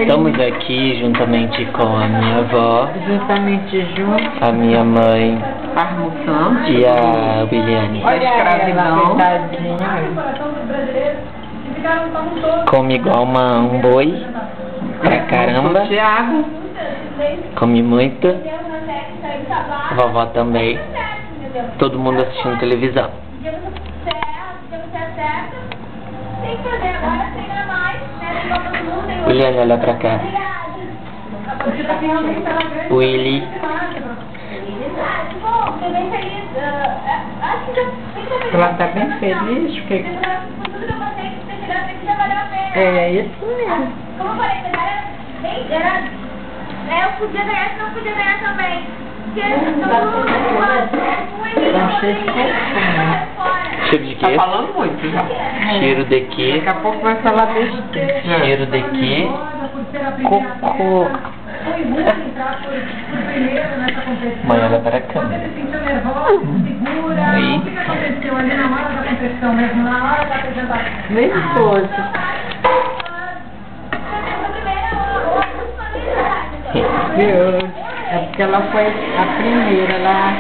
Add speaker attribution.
Speaker 1: Estamos aqui juntamente com a minha avó, a minha mãe e a Williane.
Speaker 2: Olha ela,
Speaker 1: Come igual um boi pra caramba. Come muito. Vovó também. Todo mundo assistindo televisão. Williane, olha pra cá. Willy.
Speaker 2: Ela tá bem feliz porque... É isso mesmo.
Speaker 3: Como eu falei, eu podia ganhar, se não podia ganhar também.
Speaker 1: Cheiro de quê?
Speaker 2: Tá falando muito já.
Speaker 1: Cheiro de quê?
Speaker 2: Daqui a pouco vai falar besteira.
Speaker 1: Cheiro de quê? Cocô. Mãe, olha para a câmera. Aí.
Speaker 2: Nem fosse. É porque ela foi a primeira, ela